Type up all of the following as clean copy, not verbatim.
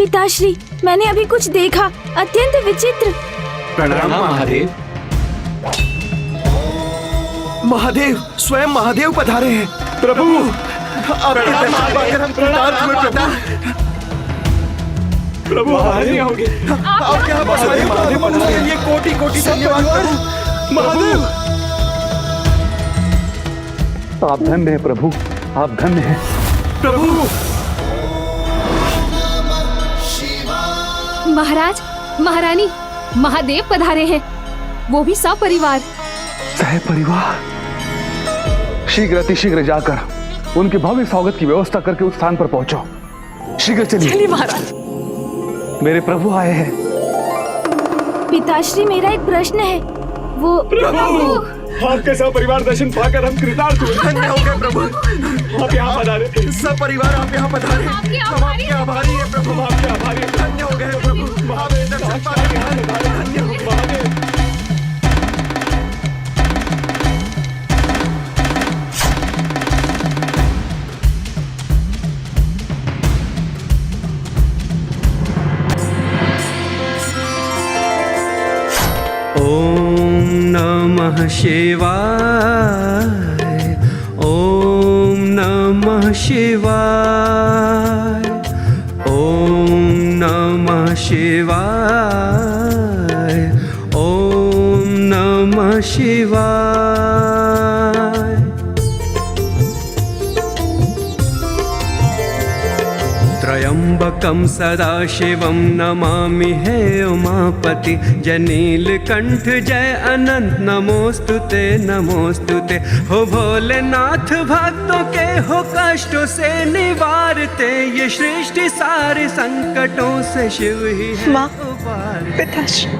पिताश्री, मैंने अभी कुछ देखा, अत्यंत विचित्र। प्रणाम महादेव। महादेव, स्वयं महादेव पधारे हैं। प्रभु, आपके दर्शन पाकर हम कृतार्थ हुए प्रभु। प्रभु हमारे होंगे। आप क्या पधारे महादेव, के लिए कोटि कोटि धन्यवाद प्रभु। महादेव, आप धन्य हैं प्रभु, आप धन्य हैं प्रभु। महाराज, महारानी, महादेव पधारे हैं, वो भी सपरिवार। सहपरिवार। शीघ्र जाकर उनके भव्य स्वागत की व्यवस्था करके उस स्थान पर पहुंचो। शीघ्र चलिए महाराज। मेरे प्रभु आए हैं। पिताश्री, मेरा एक प्रश्न है। वो प्रभु, आपके सपरिवार दर्शन पाकर हम कृतार्थ हुए। धन्य हो गए प्रभु। आप यहाँ पधारे, सपरिवार आप यहाँ पधारे। हम आपके आभारी हैं प्रभु, हम आपके आभारी हैं। धन्य हो गए प्रभु, आपके दर्शन पाकर यहाँ पधारे। धन्य हो महादेव। ओम नमः शिवाय, ओम नमः शिवाय, ओम नमः शिवाय, ओम नमः शिवाय। त्र्यंबकं सदाशिवं नमामि हे उमापति। जनीलकंठ जय अनंत नमोस्तुते नमोस्तुते। हो भोलेनाथ भक्तों के हो कष्टों से निवारते। ये सृष्टि सारे संकटों से शिव ही है उबारते। पिताश्री,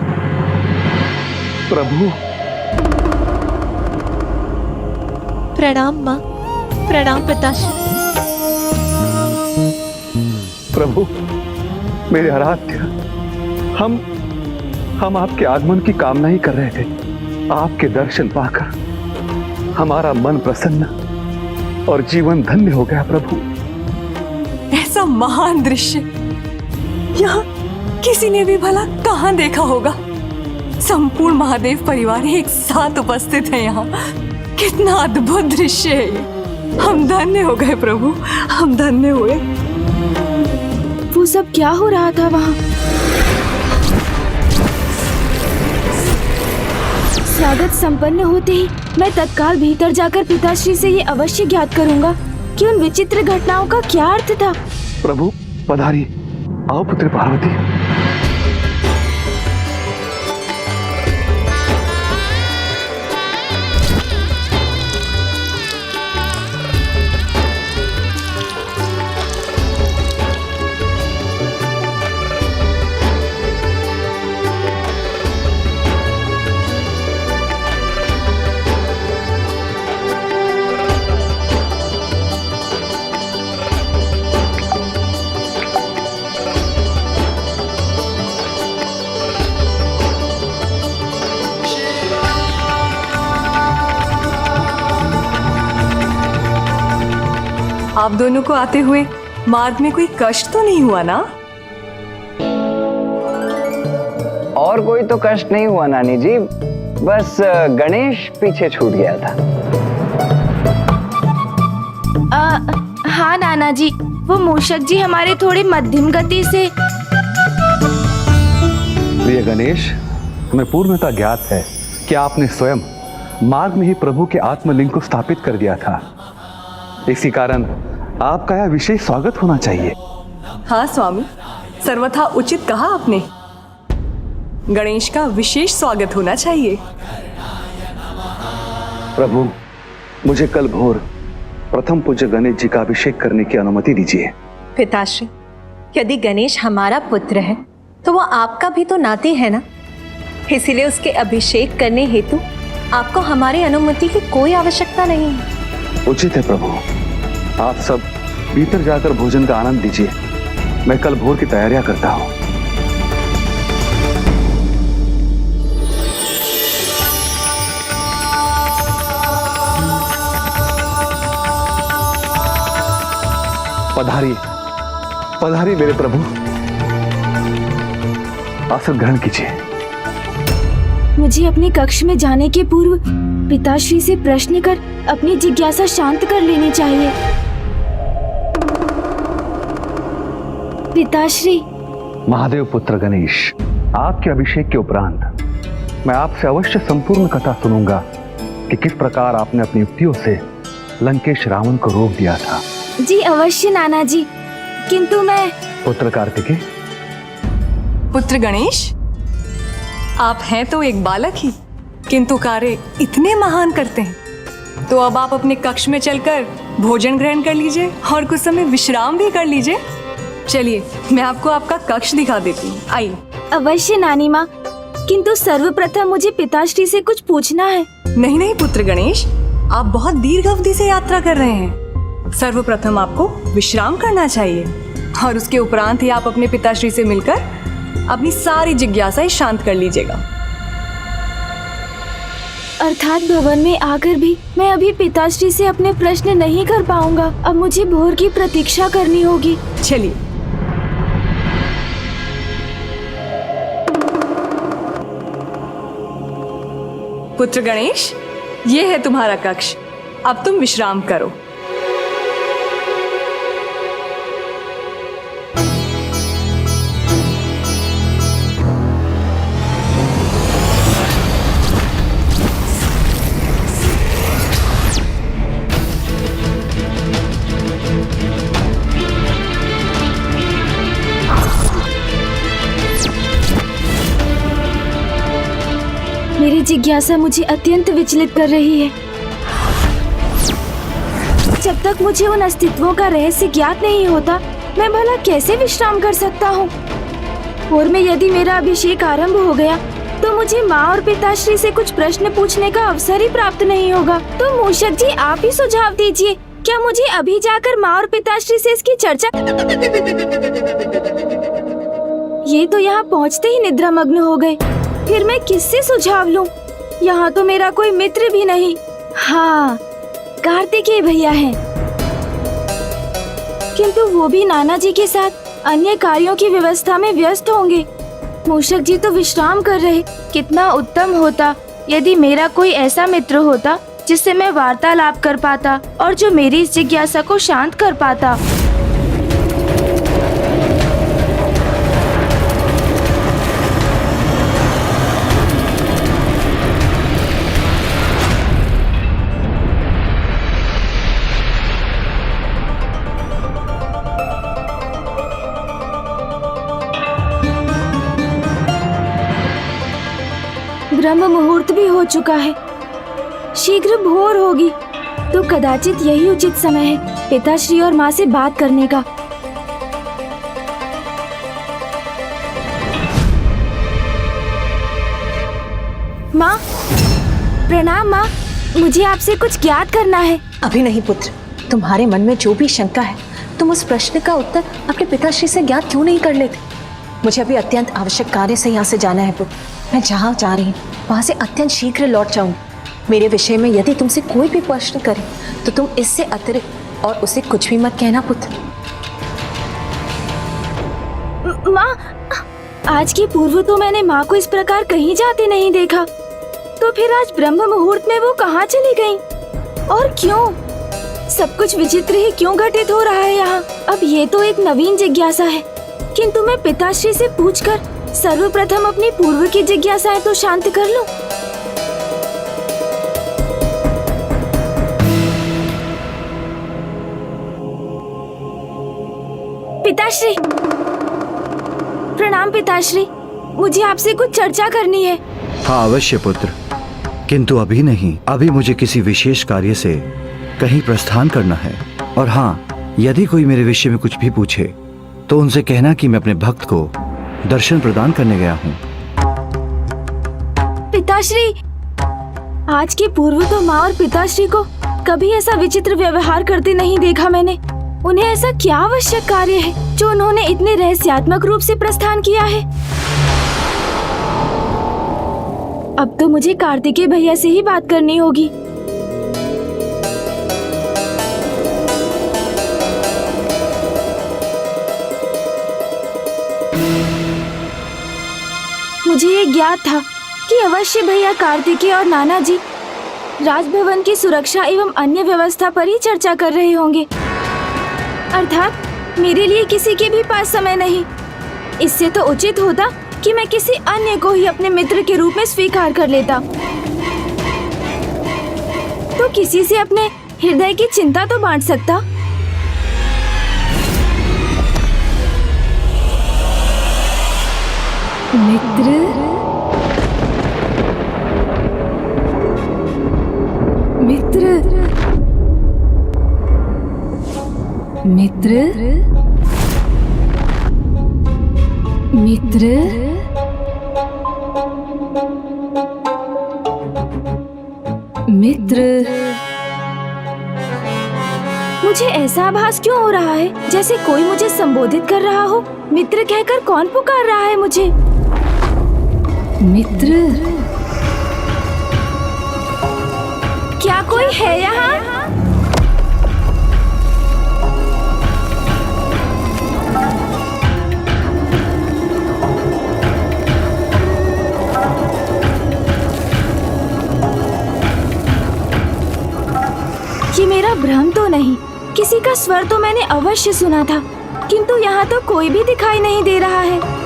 प्रभु प्रणाम माँ, प्रणाम पिताश्री। प्रभु, मेरे आराध्य, हम आपके आगमन की कामना ही कर रहे थे। आपके दर्शन पाकर हमारा मन प्रसन्न और जीवन धन्य हो गया प्रभु। ऐसा महान दृश्य यहाँ किसी ने भी भला कहाँ देखा होगा। संपूर्ण महादेव परिवार एक साथ उपस्थित है यहाँ। कितना अद्भुत दृश्य है ये। हम धन्य हो गए प्रभु, हम धन्य हुए। वो सब क्या हो रहा था वहाँ? स्वागत संपन्न होते ही मैं तत्काल भीतर जाकर पिताश्री से ये अवश्य ज्ञात करूंगा कि उन विचित्र घटनाओं का क्या अर्थ था। प्रभु पधारी, आओ पुत्र पार्वती। आप दोनों को आते हुए मार्ग में कोई कष्ट तो नहीं हुआ ना? और कोई तो कष्ट नहीं हुआ नानी जी, बस गणेश पीछे छूट गया था। हाँ नाना जी, वो मूषक जी हमारे थोड़ी मध्यम गति से। प्रिय गणेश, हमें पूर्णतः ज्ञात है कि आपने स्वयं मार्ग में ही प्रभु के आत्मलिंग को स्थापित कर दिया था। इसी कारण आपका यह विशेष स्वागत होना चाहिए। हाँ स्वामी, सर्वथा उचित कहा आपने। गणेश का विशेष स्वागत होना चाहिए। प्रभु, मुझे कल भोर प्रथम पूज्य गणेश जी का अभिषेक करने की अनुमति दीजिए। पिताश्री, यदि गणेश हमारा पुत्र है तो वो आपका भी तो नाती है ना। इसीलिए उसके अभिषेक करने हेतु आपको हमारी अनुमति की कोई आवश्यकता नहीं है। उचित है प्रभु, आप सब भीतर जाकर भोजन का आनंद लीजिए। मैं कल भोर की तैयारियां करता हूं। पधारिए, पधारिए मेरे प्रभु। आसन ग्रहण कीजिए। मुझे अपने कक्ष में जाने के पूर्व पिताश्री से प्रश्न कर अपनी जिज्ञासा शांत कर लेनी चाहिए। पिताश्री। महादेव पुत्र गणेश, आपके अभिषेक के उपरांत मैं आपसे अवश्य संपूर्ण कथा सुनूंगा कि किस प्रकार आपने अपनी युक्तियों से लंकेश रावण को रोक दिया था। जी अवश्य नाना जी, किंतु मैं पुत्र कार्तिकेय। पुत्र गणेश, आप हैं तो एक बालक ही, किंतु कार्य इतने महान करते हैं। तो अब आप अपने कक्ष में चलकर भोजन ग्रहण कर लीजिए और कुछ समय विश्राम भी कर लीजिए। चलिए, मैं आपको आपका कक्ष दिखा देती हूँ, आइए। अवश्य नानी माँ, किंतु सर्वप्रथम मुझे पिताश्री से कुछ पूछना है। नहीं नहीं पुत्र गणेश, आप बहुत दीर्घ अवधि से यात्रा कर रहे हैं। सर्वप्रथम आपको विश्राम करना चाहिए और उसके उपरांत ही आप अपने पिताश्री से मिलकर अपनी सारी जिज्ञासाएं शांत कर लीजिएगा। अर्थात भवन में आकर भी मैं अभी पिताश्री से अपने प्रश्न नहीं कर पाऊंगा। अब मुझे भोर की प्रतीक्षा करनी होगी। चलिए। पुत्र गणेश, ये है तुम्हारा कक्ष। अब तुम विश्राम करो। मेरी जिज्ञासा मुझे अत्यंत विचलित कर रही है। जब तक मुझे उन अस्तित्वों का रहस्य ज्ञात नहीं होता, मैं भला कैसे विश्राम कर सकता हूँ। और में यदि मेरा अभिषेक आरंभ हो गया तो मुझे माँ और पिताश्री से कुछ प्रश्न पूछने का अवसर ही प्राप्त नहीं होगा। तो मूषक जी, आप ही सुझाव दीजिए, क्या मुझे अभी जाकर माँ और पिताश्री से इसकी चर्चा? ये तो यहाँ पहुँचते ही निद्रामग्न हो गए। फिर मैं किससे सुझाव लूं? यहाँ तो मेरा कोई मित्र भी नहीं। हाँ, कार्तिकेय भैया हैं, किंतु वो भी नाना जी के साथ अन्य कार्यों की व्यवस्था में व्यस्त होंगे। मूषक जी तो विश्राम कर रहे। कितना उत्तम होता यदि मेरा कोई ऐसा मित्र होता जिससे मैं वार्तालाप कर पाता और जो मेरी इस जिज्ञासा को शांत कर पाता। ब्रह्म मुहूर्त भी हो चुका है, शीघ्र भोर होगी, तो कदाचित यही उचित समय है पिताश्री और माँ से बात करने का। माँ, प्रणाम माँ, मुझे आपसे कुछ ज्ञात करना है। अभी नहीं पुत्र, तुम्हारे मन में जो भी शंका है तुम उस प्रश्न का उत्तर अपने पिताश्री से ज्ञात क्यों नहीं कर लेते। मुझे अभी अत्यंत आवश्यक कार्य से यहाँ से जाना है पुत्र। मैं जहाँ जा रही हूँ वहाँ से अत्यंत शीघ्र लौट जाऊंगी। मेरे विषय में यदि तुमसे कोई भी प्रश्न करे तो तुम इससे अतिरिक्त और उसे कुछ भी मत कहना पुत्र। माँ, आज के पूर्व तो मैंने माँ को इस प्रकार कहीं जाते नहीं देखा, तो फिर आज ब्रह्म मुहूर्त में वो कहाँ चली गईं? और क्यों? सब कुछ विचित्र ही क्यों घटित हो रहा है यहाँ? अब ये तो एक नवीन जिज्ञासा है, किंतु मैं पिताश्री से पूछकर सर्वप्रथम अपनी पूर्व की जिज्ञासाएं तो शांत कर लूं। पिताश्री, प्रणाम पिताश्री, मुझे आपसे कुछ चर्चा करनी है। हाँ अवश्य पुत्र, किंतु अभी नहीं। अभी मुझे किसी विशेष कार्य से कहीं प्रस्थान करना है। और हाँ, यदि कोई मेरे विषय में कुछ भी पूछे तो उनसे कहना कि मैं अपने भक्त को दर्शन प्रदान करने गया हूँ। पिताश्री, आज के पूर्व तो माँ और पिताश्री को कभी ऐसा विचित्र व्यवहार करते नहीं देखा मैंने। उन्हें ऐसा क्या आवश्यक कार्य है जो उन्होंने इतने रहस्यात्मक रूप से प्रस्थान किया है? अब तो मुझे कार्तिकेय भैया से ही बात करनी होगी। मुझे ये ज्ञात था कि अवश्य भैया कार्तिकेय और नाना जी राजभवन की सुरक्षा एवं अन्य व्यवस्था पर ही चर्चा कर रहे होंगे। अर्थात मेरे लिए किसी के भी पास समय नहीं। इससे तो उचित होता कि मैं किसी अन्य को ही अपने मित्र के रूप में स्वीकार कर लेता। तो किसी से अपने हृदय की चिंता तो बांट सकता। मित्र, मित्र, मित्र, मित्र, मित्र। मुझे ऐसा आभास क्यों हो रहा है जैसे कोई मुझे संबोधित कर रहा हो। मित्र कहकर कौन पुकार रहा है मुझे? मित्र, क्या कोई है यहाँ? ये मेरा भ्रम तो नहीं, किसी का स्वर तो मैंने अवश्य सुना था, किंतु यहाँ तो कोई भी दिखाई नहीं दे रहा है।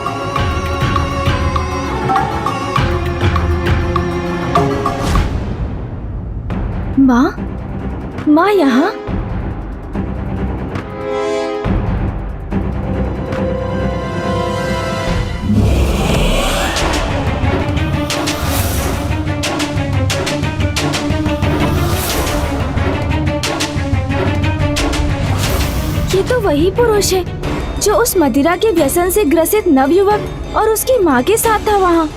माँ, माँ यहाँ? ये तो वही पुरुष है जो उस मदिरा के व्यसन से ग्रसित नवयुवक और उसकी माँ के साथ था वहाँ।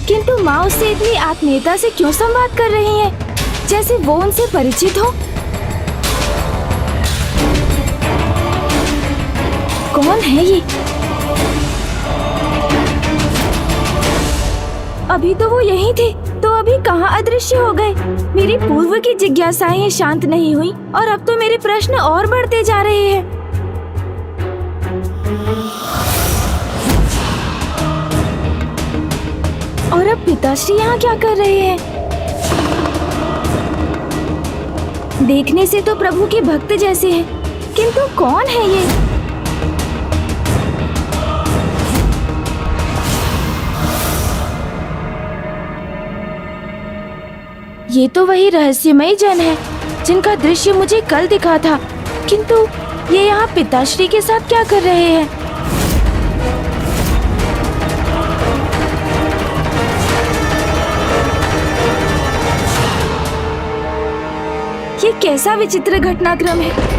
किंतु माँ उससे इतनी आत्मीयता से क्यों संवाद कर रही है, जैसे वो उनसे परिचित हो। कौन है ये? अभी तो वो यहीं थे, तो अभी कहाँ अदृश्य हो गए? मेरी पूर्व की जिज्ञासाएं शांत नहीं हुई और अब तो मेरे प्रश्न और बढ़ते जा रहे हैं। और अब पिताश्री यहाँ क्या कर रहे हैं? देखने से तो प्रभु के भक्त जैसे हैं, किंतु कौन है ये? ये तो वही रहस्यमयी जन है जिनका दृश्य मुझे कल दिखा था, किंतु ये यहाँ पिताश्री के साथ क्या कर रहे हैं? ये कैसा विचित्र घटनाक्रम है।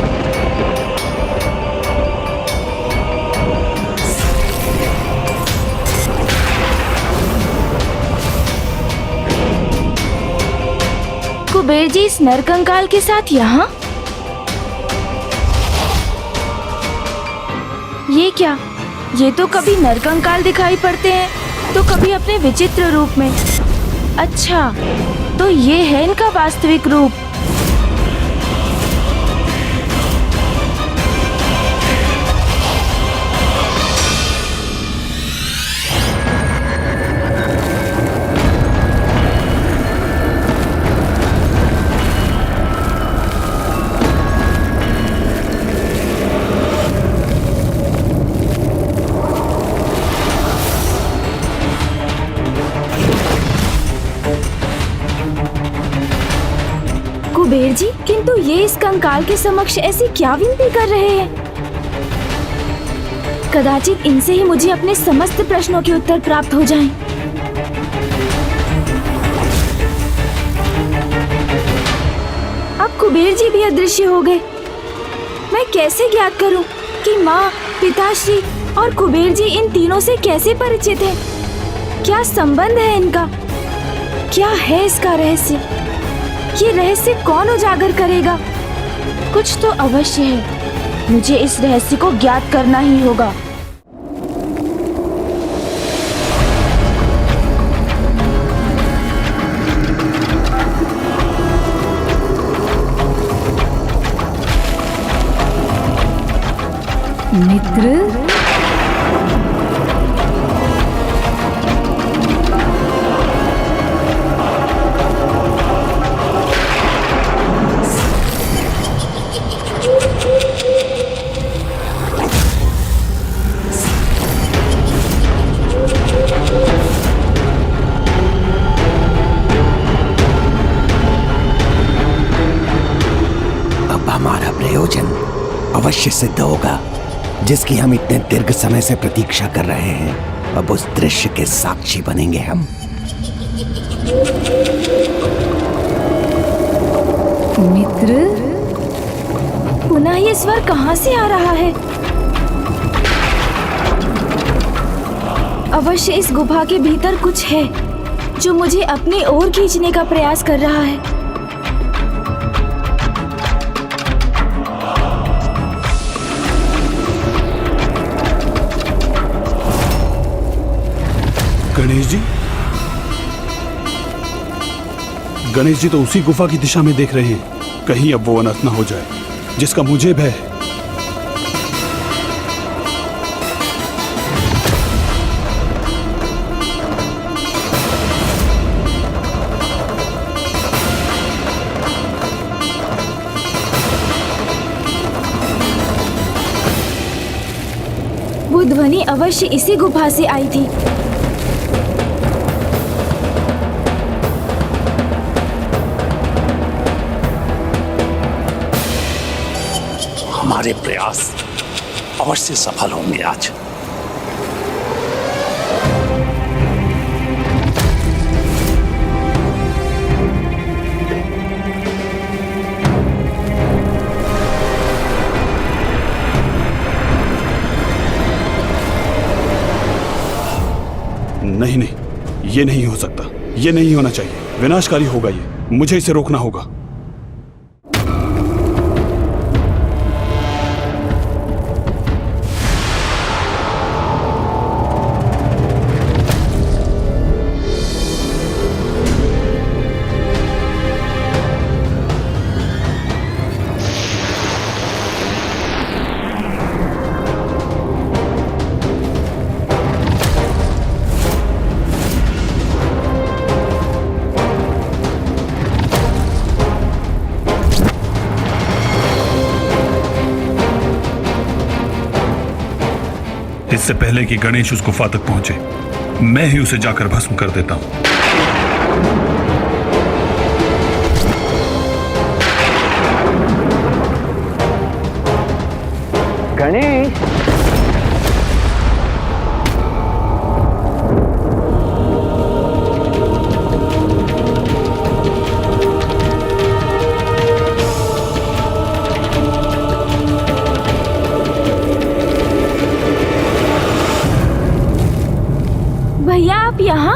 कुबेर जी इस नरकंकाल के साथ यहाँ? ये क्या? ये तो कभी नरकंकाल दिखाई पड़ते हैं तो कभी अपने विचित्र रूप में। अच्छा, तो ये है इनका वास्तविक रूप। कुबेर जी, किंतु ये इस कंकाल के समक्ष ऐसी क्या विनती कर रहे हैं? कदाचित इनसे ही मुझे अपने समस्त प्रश्नों के उत्तर प्राप्त हो जाएं। अब कुबेर जी भी अदृश्य हो गए। मैं कैसे ज्ञात करूं कि माँ, पिताश्री और कुबेर जी इन तीनों से कैसे परिचित हैं? क्या संबंध है इनका? क्या है इसका रहस्य? ये रहस्य कौन उजागर करेगा? कुछ तो अवश्य है, मुझे इस रहस्य को ज्ञात करना ही होगा। मित्र, दृश्य सिद्ध होगा जिसकी हम इतने दीर्घ समय से प्रतीक्षा कर रहे हैं। अब उस दृश्य के साक्षी बनेंगे हम। मित्र, पुनः ये स्वर कहाँ से आ रहा है? अवश्य इस गुफा के भीतर कुछ है जो मुझे अपनी ओर खींचने का प्रयास कर रहा है। गणेश जी तो उसी गुफा की दिशा में देख रहे हैं। कहीं अब वो अनर्थ न हो जाए जिसका मुझे भय है। वो ध्वनि अवश्य इसी गुफा से आई थी। हमारे प्रयास अवश्य सफल होंगे आज। नहीं नहीं, ये नहीं हो सकता, ये नहीं होना चाहिए। विनाशकारी होगा ये, मुझे इसे रोकना होगा। इससे पहले कि गणेश उस गुफा तक पहुंचे, मैं ही उसे जाकर भस्म कर देता हूं। गणेश, भैया आप यहाँ?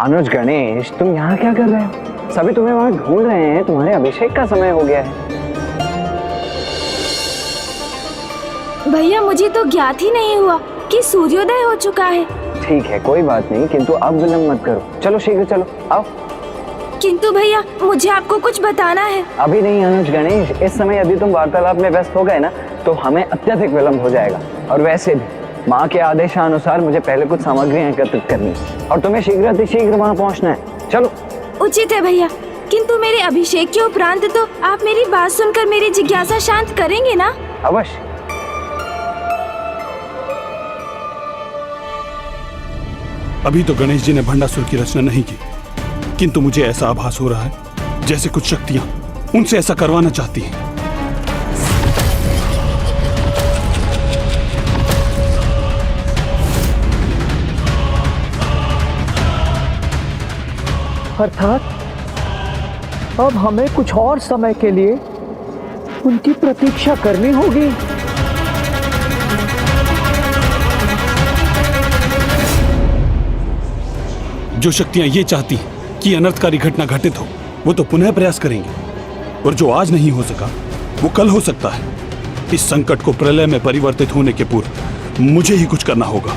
अनुज, गणेश, तुम यहाँ क्या कर रहे हो? सभी तुम्हें वहां ढूंढ रहे हैं। तुम्हारे अभिषेक का समय हो गया है। भैया मुझे तो ज्ञात ही नहीं हुआ कि सूर्योदय हो चुका है। ठीक है, कोई बात नहीं, किंतु अब विलंब मत करो। चलो शीघ्र चलो, आओ। किंतु भैया मुझे आपको कुछ बताना है। अभी नहीं अनुज, गणेश, इस समय यदि तुम वार्तालाप में व्यस्त हो गए ना तो हमें अत्यधिक विलंब हो जाएगा। और वैसे भी माँ के आदेशानुसार मुझे पहले कुछ सामग्रियां एकत्रित करनी है और तुम्हें शीघ्र वहां पहुंचना है। चलो। उचित है भैया, किंतु मेरे अभिषेक के उपरांत तो आप मेरी बात सुनकर मेरी जिज्ञासा शांत करेंगे ना? अवश्य। अभी तो गणेश जी ने भंडासुर की रचना नहीं की, किंतु मुझे ऐसा आभास हो रहा है जैसे कुछ शक्तियां उनसे ऐसा करवाना चाहती हैं। अर्थात अब हमें कुछ और समय के लिए उनकी प्रतीक्षा करनी होगी। जो शक्तियां ये चाहती हैं कि अनर्थकारी घटना घटित हो, वो तो पुनः प्रयास करेंगे, और जो आज नहीं हो सका वो कल हो सकता है। इस संकट को प्रलय में परिवर्तित होने के पूर्व मुझे ही कुछ करना होगा।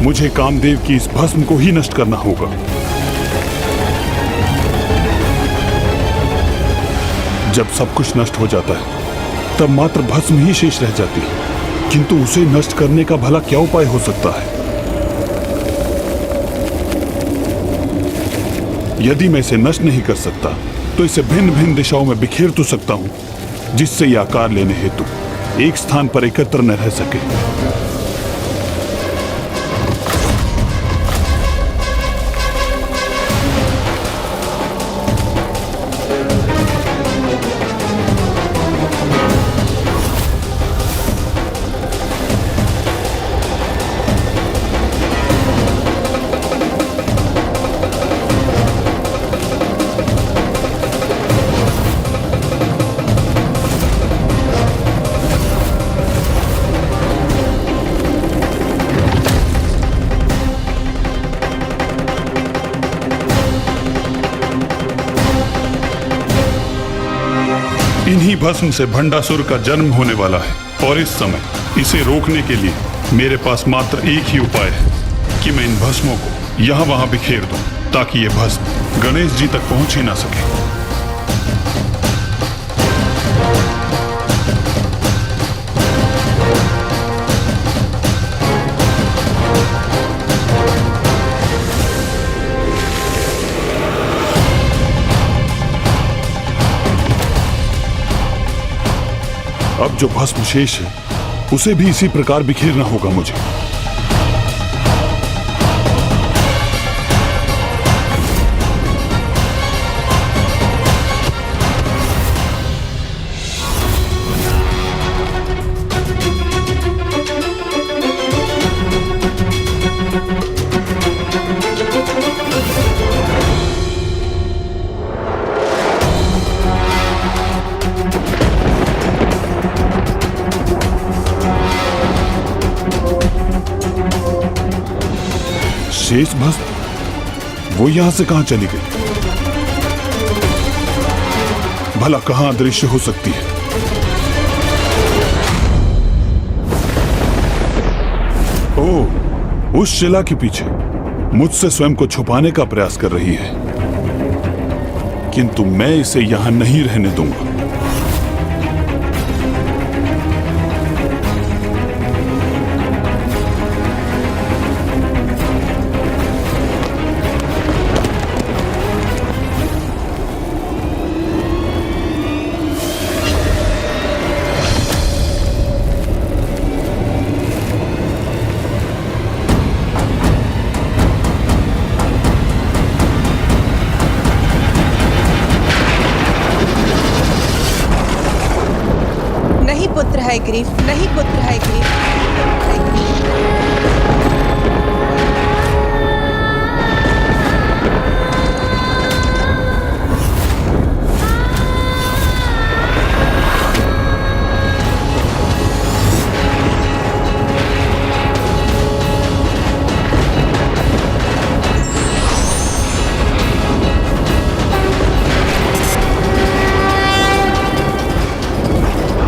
मुझे कामदेव की इस भस्म को ही नष्ट करना होगा। जब सब कुछ नष्ट हो जाता है तब मात्र भस्म ही शेष रह जाती है, किंतु उसे नष्ट करने का भला क्या उपाय हो सकता है? यदि मैं इसे नष्ट नहीं कर सकता तो इसे भिन्न भिन्न दिशाओं में बिखेर तो सकता हूं, जिससे यह आकार लेने हेतु एक स्थान पर एकत्र न रह सके। इन्हीं भस्म से भंडासुर का जन्म होने वाला है और इस समय इसे रोकने के लिए मेरे पास मात्र एक ही उपाय है कि मैं इन भस्मों को यहाँ वहां बिखेर दूं, ताकि ये भस्म गणेश जी तक पहुंच ही ना सके। अब जो भस्म शेष है उसे भी इसी प्रकार बिखेरना होगा मुझे। शेष भस्म वो यहां से कहां चली गई? भला कहां अदृश्य हो सकती है? ओह, उस शिला के पीछे मुझसे स्वयं को छुपाने का प्रयास कर रही है, किंतु मैं इसे यहां नहीं रहने दूंगा। पुत्र है ग्रीव, नहीं पुत्र है ग्रीव।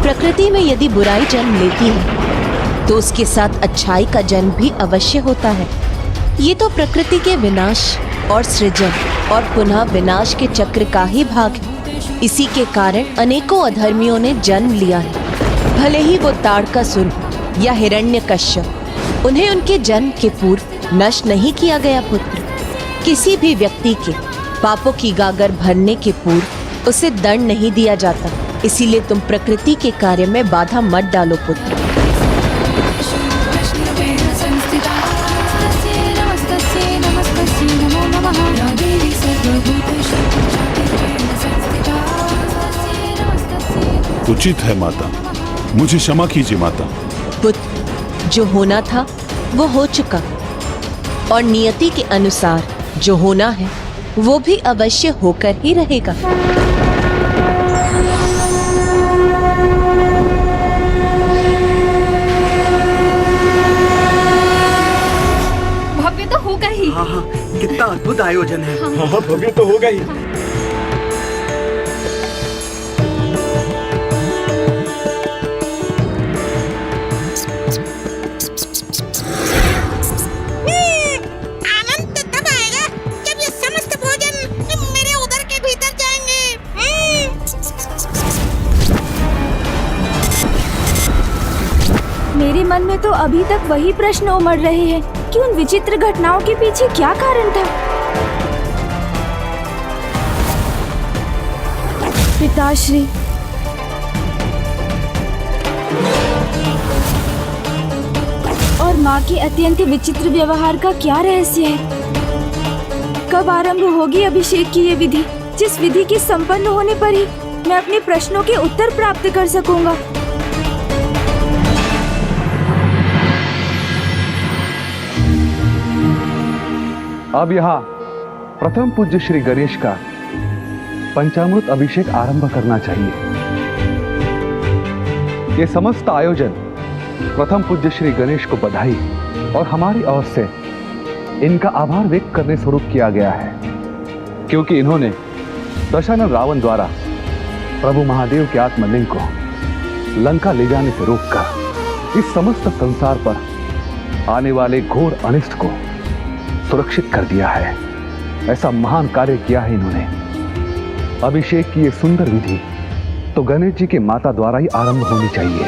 प्रकृति में यदि बुराई जन्म लेती है तो उसके साथ अच्छाई का जन्म भी अवश्य होता है। ये तो प्रकृति के विनाश और सृजन और पुनः विनाश के चक्र का ही भाग है। इसी के कारण अनेकों अधर्मियों ने जन्म लिया है, भले ही वो ताड़कासुर या हिरण्यकश्यप। उन्हें उनके जन्म के पूर्व नष्ट नहीं किया गया पुत्र। किसी भी व्यक्ति के पापों की गागर भरने के पूर्व उसे दंड नहीं दिया जाता। इसीलिए तुम प्रकृति के कार्य में बाधा मत डालो पुत्र। उचित है माता, मुझे क्षमा कीजिए माता। पुत्र, जो होना था वो हो चुका और नियति के अनुसार जो होना है वो भी अवश्य होकर ही रहेगा। भव्य तो होगा ही। हाँ हाँ, कितना अद्भुत आयोजन है। हाँ भव्य तो होगा ही। में तो अभी तक वही प्रश्न उमड़ रहे हैं कि उन विचित्र घटनाओं के पीछे क्या कारण था। पिताश्री, और माँ के अत्यंत विचित्र व्यवहार का क्या रहस्य है? कब आरंभ होगी अभिषेक की ये विधि, जिस विधि के संपन्न होने पर ही मैं अपने प्रश्नों के उत्तर प्राप्त कर सकूंगा। अब यहाँ प्रथम पूज्य श्री गणेश का पंचामृत अभिषेक आरंभ करना चाहिए। ये समस्त आयोजन प्रथम पूज्य श्री गणेश को बधाई और हमारी ओर से इनका आभार व्यक्त करने स्वरूप किया गया है, क्योंकि इन्होंने दशानन रावण द्वारा प्रभु महादेव के आत्मलिंग को लंका ले जाने से रोककर इस समस्त संसार पर आने वाले घोर अनिष्ट को सुरक्षित कर दिया है। ऐसा महान कार्य किया है इन्होंने। अभिषेक की ये सुंदर विधि तो गणेश जी के माता द्वारा ही आरंभ होनी चाहिए।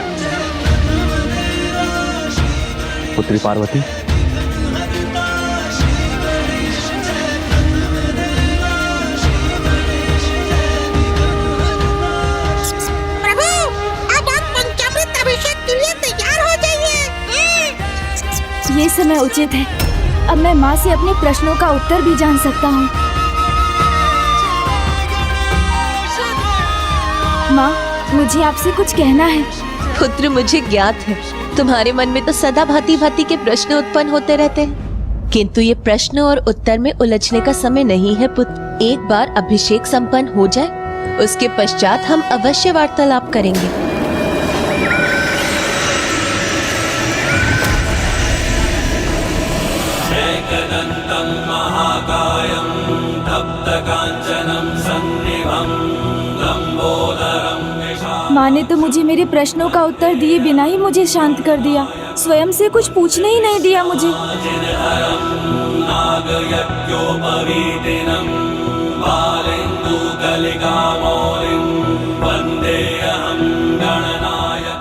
पुत्री पार्वती, प्रभु, अब आप पंचामृत अभिषेक के लिए तैयार हो जाइए। ये समय उचित है। अब मैं माँ से अपने प्रश्नों का उत्तर भी जान सकता हूँ। माँ, मुझे आपसे कुछ कहना है। पुत्र, मुझे ज्ञात है तुम्हारे मन में तो सदा भांति भांति के प्रश्न उत्पन्न होते रहते हैं, किंतु ये प्रश्न और उत्तर में उलझने का समय नहीं है पुत्र। एक बार अभिषेक संपन्न हो जाए, उसके पश्चात हम अवश्य वार्तालाप करेंगे। माँ ने तो मुझे मेरे प्रश्नों का उत्तर दिए बिना ही मुझे शांत कर दिया, स्वयं से कुछ पूछने ही नहीं दिया मुझे।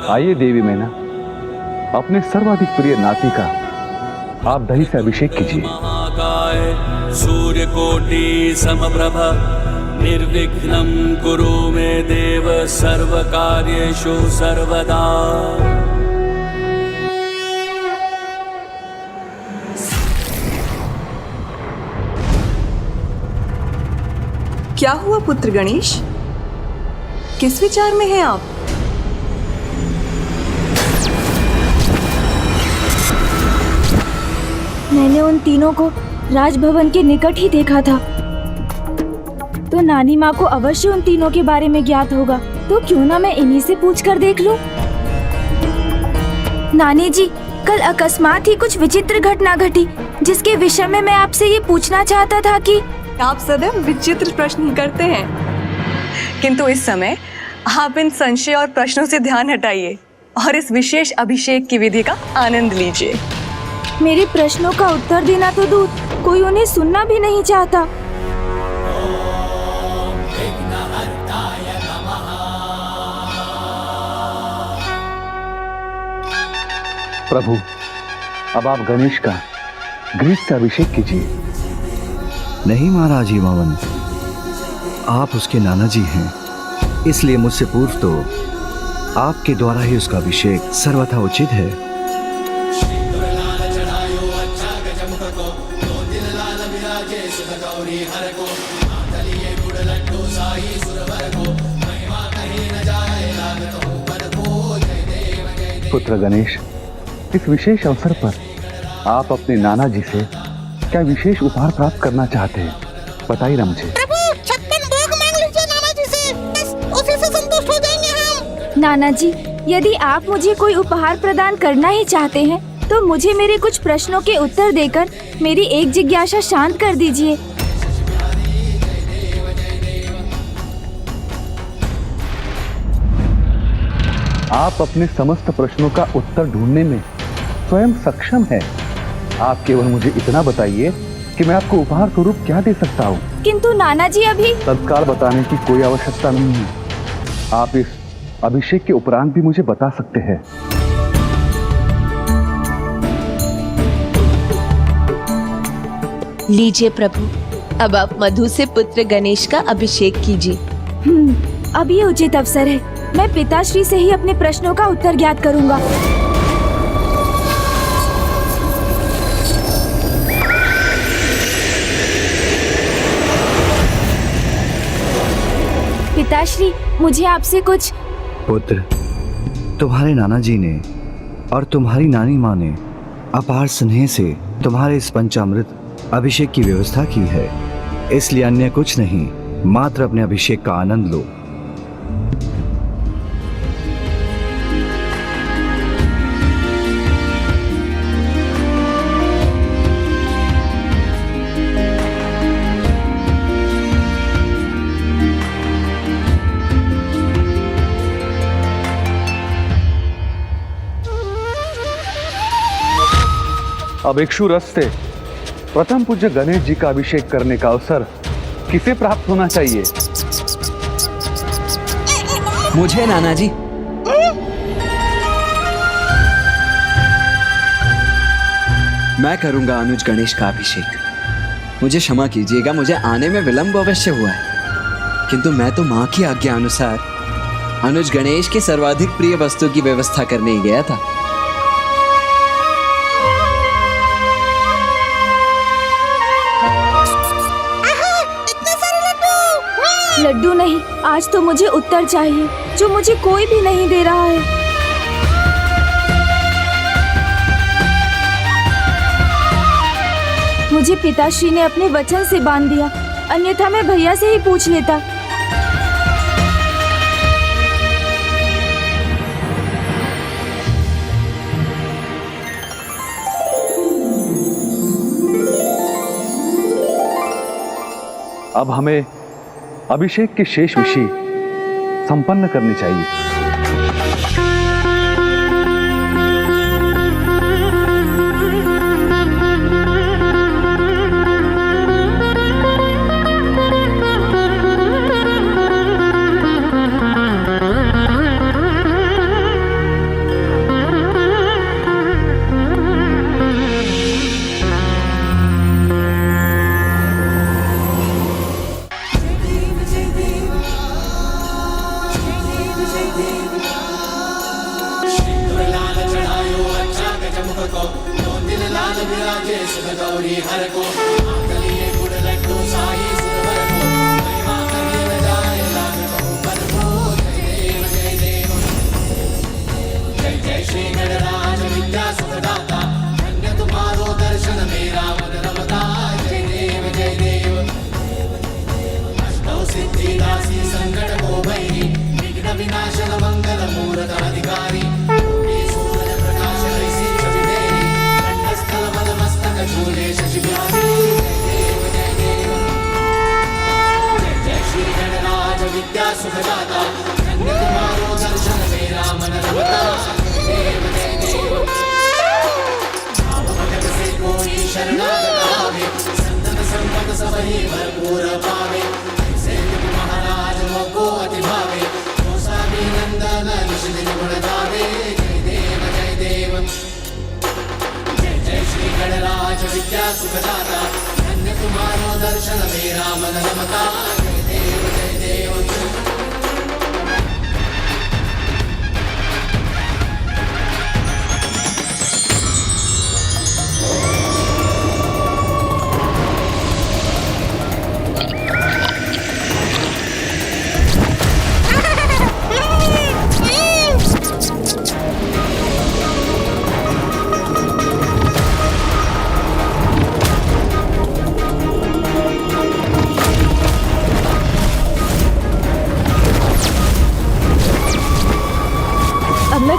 आइए देवी मैना, अपने सर्वाधिक प्रिय नाती का आप दही से अभिषेक कीजिए। सूर्य कोटि समप्रभा निर्विघ्नं कुरु मे देव सर्व कार्येषु सर्वदा। क्या हुआ पुत्र गणेश, किस विचार में हैं आप? मैंने उन तीनों को राजभवन के निकट ही देखा था, तो नानी माँ को अवश्य उन तीनों के बारे में ज्ञात होगा, तो क्यों ना मैं इन्हीं से पूछकर देख लूं। नानी जी, कल अकस्मात ही कुछ विचित्र घटना घटी, जिसके विषय में मैं आपसे ये पूछना चाहता था कि आप सदैव विचित्र प्रश्न करते हैं, किंतु इस समय आप इन संशय और प्रश्नों से ध्यान हटाइए और इस विशेष अभिषेक की विधि का आनंद लीजिए। मेरे प्रश्नों का उत्तर देना तो दूर, कोई उन्हें सुनना भी नहीं चाहता। प्रभु, अब आप गणेश का ग्रीस से अभिषेक कीजिए। नहीं महाराज हिमावन, आप उसके नाना जी हैं, इसलिए मुझसे पूर्व तो आपके द्वारा ही उसका अभिषेक सर्वथा उचित है। पुत्र गणेश, इस विशेष अवसर पर आप अपने नाना जी से क्या विशेष उपहार प्राप्त करना चाहते हैं, बताइए ना मुझे। प्रभु, 56 भोग मांग लीजिए नाना जी से, बस उसी से संतुष्ट हो जाएंगे हम। नाना जी, यदि आप मुझे कोई उपहार प्रदान करना ही चाहते हैं, तो मुझे मेरे कुछ प्रश्नों के उत्तर देकर मेरी एक जिज्ञासा शांत कर दीजिए। आप अपने समस्त प्रश्नों का उत्तर ढूंढने में स्वयं सक्षम है। आप केवल मुझे इतना बताइए कि मैं आपको उपहार स्वरूप क्या दे सकता हूँ। किंतु नाना जी, अभी तत्काल बताने की कोई आवश्यकता नहीं है। आप इस अभिषेक के उपरांत भी मुझे बता सकते हैं। लीजिए प्रभु, अब आप मधु से पुत्र गणेश का अभिषेक कीजिए। अब ये उचित अवसर है। मैं पिताश्री से ही अपने प्रश्नों का उत्तर ज्ञात करूंगा। पिताश्री, मुझे आपसे कुछ। पुत्र, तुम्हारे नाना जी ने और तुम्हारी नानी माँ ने अपार स्नेह से तुम्हारे इस पंचामृत अभिषेक की व्यवस्था की है, इसलिए अन्य कुछ नहीं, मात्र अपने अभिषेक का आनंद लो। अब इक्षु रस से प्रथम पूज्य गणेश जी का अभिषेक करने का अवसर किसे प्राप्त होना चाहिए? मुझे नाना जी। मैं करूंगा अनुज गणेश का अभिषेक। मुझे क्षमा कीजिएगा, मुझे आने में विलंब अवश्य हुआ है, किंतु मैं तो माँ की आज्ञा अनुसार अनुज गणेश के सर्वाधिक प्रिय वस्तु की व्यवस्था करने ही गया था। लड्डू नहीं, आज तो मुझे उत्तर चाहिए जो मुझे कोई भी नहीं दे रहा है। मुझे पिताश्री ने अपने वचन से बांध दिया, अन्यथा मैं भैया से ही पूछ लेता। अब हमें अभिषेक की शेष विधि संपन्न करनी चाहिए।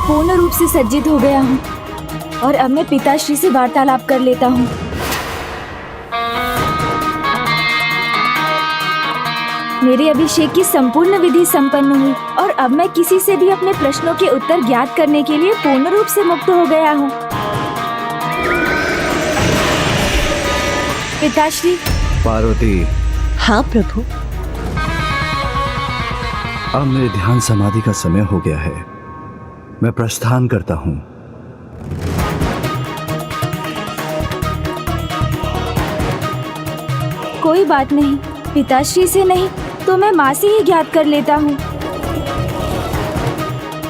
पूर्ण रूप से सज्जित हो गया हूँ और अब मैं पिताश्री से वार्तालाप कर लेता हूँ। मेरे अभिषेक की संपूर्ण विधि संपन्न हुई और अब मैं किसी से भी अपने प्रश्नों के उत्तर ज्ञात करने के लिए पूर्ण रूप से मुक्त हो गया हूँ। पिताश्री। पार्वती। हाँ प्रभु। अब मेरे ध्यान समाधि का समय हो गया है, मैं प्रस्थान करता हूं। कोई बात नहीं, पिताश्री से नहीं तो मैं माँ से ही ज्ञात कर लेता हूँ।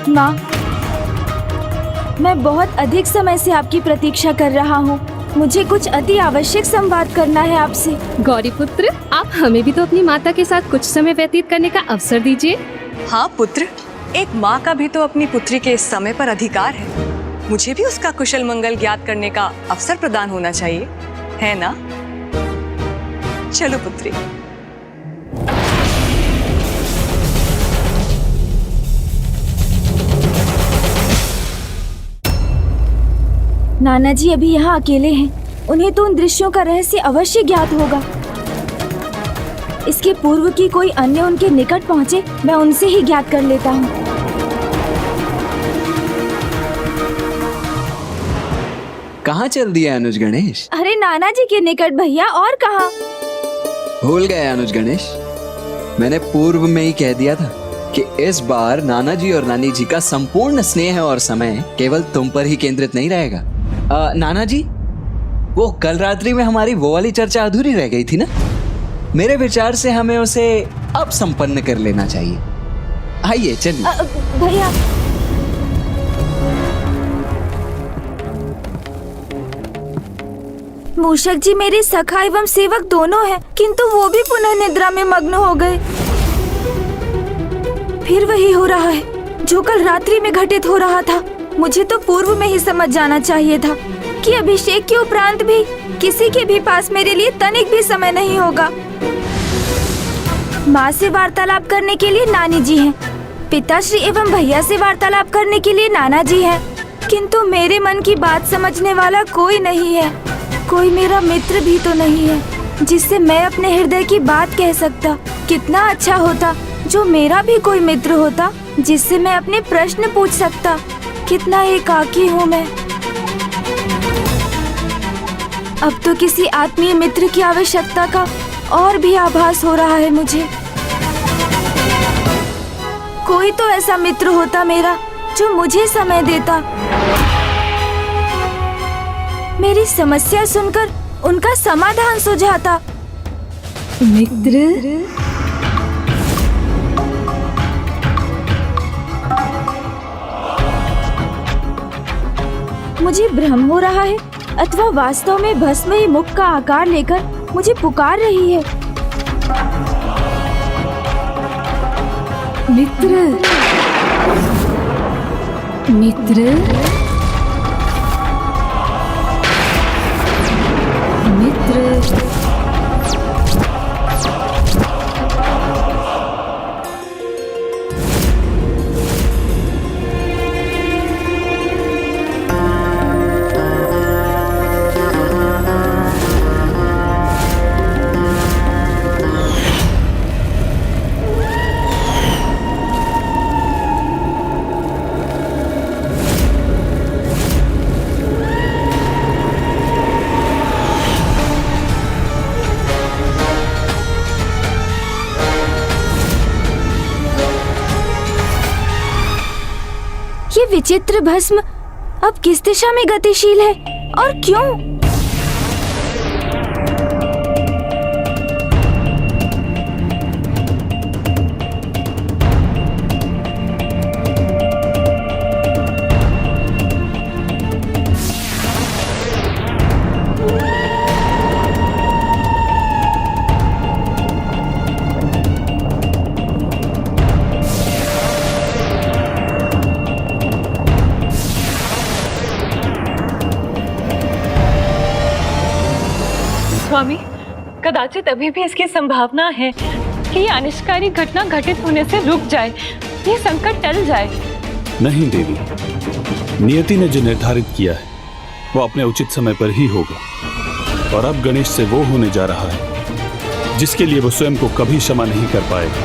माँ, मैं बहुत अधिक समय से आपकी प्रतीक्षा कर रहा हूँ। मुझे कुछ अति आवश्यक संवाद करना है आपसे। गौरी पुत्र, आप हमें भी तो अपनी माता के साथ कुछ समय व्यतीत करने का अवसर दीजिए। हाँ पुत्र, एक माँ का भी तो अपनी पुत्री के इस समय पर अधिकार है। मुझे भी उसका कुशल मंगल ज्ञात करने का अवसर प्रदान होना चाहिए, है ना? चलो पुत्री। नाना जी अभी यहाँ अकेले हैं। उन्हें तो उन दृश्यों का रहस्य अवश्य ज्ञात होगा। इसके पूर्व की कोई अन्य उनके निकट पहुँचे, मैं उनसे ही ज्ञात कर लेता हूँ। कहाँ चल दिया अनुज गणेश? अरे नाना जी के निकट भैया, और कहाँ? भूल गए अनुज गणेश, मैंने पूर्व में ही कह दिया था कि इस बार नाना जी और नानी जी का संपूर्ण स्नेह और समय केवल तुम पर ही केंद्रित नहीं रहेगा। नाना जी, वो कल रात्रि में हमारी वो वाली चर्चा अधूरी रह गई थी ना? मेरे विचार से हमें उसे अब संपन्न कर लेना चाहिए। आइए चलिए। भैया, मूषक जी मेरे सखा एवं सेवक दोनों हैं, किंतु वो भी पुनः निद्रा में मग्न हो गए। फिर वही हो रहा है जो कल रात्रि में घटित हो रहा था। मुझे तो पूर्व में ही समझ जाना चाहिए था कि अभिषेक के उपरांत भी किसी के भी पास मेरे लिए तनिक भी समय नहीं होगा। माँ से वार्तालाप करने के लिए नानी जी हैं, पिताश्री एवं भैया से वार्तालाप करने के लिए नाना जी हैं, किंतु मेरे मन की बात समझने वाला कोई नहीं है। कोई मेरा मित्र भी तो नहीं है जिससे मैं अपने हृदय की बात कह सकता। कितना अच्छा होता जो मेरा भी कोई मित्र होता जिससे मैं अपने प्रश्न पूछ सकता। कितना एकाकी हूँ मैं। अब तो किसी आत्मीय मित्र की आवश्यकता का और भी आभास हो रहा है मुझे। कोई तो ऐसा मित्र होता मेरा जो मुझे समय देता, मेरी समस्या सुनकर उनका समाधान सुझाता। मित्र? मुझे भ्रम हो रहा है अथवा वास्तव में भस्म ही मुख का आकार लेकर मुझे पुकार रही है। मित्र, मित्र, मित्र। ये विचित्र भस्म अब किस दिशा में गतिशील है और क्यों? स्वामी, कदाचित अभी भी इसकी संभावना है कि ये अनिष्टकारी घटना घटित होने से रुक जाए, ये संकट टल जाए। नहीं देवी, नियति ने जो निर्धारित किया है वो अपने उचित समय पर ही होगा। और अब गणेश से वो होने जा रहा है जिसके लिए वो स्वयं को कभी क्षमा नहीं कर पाएगा।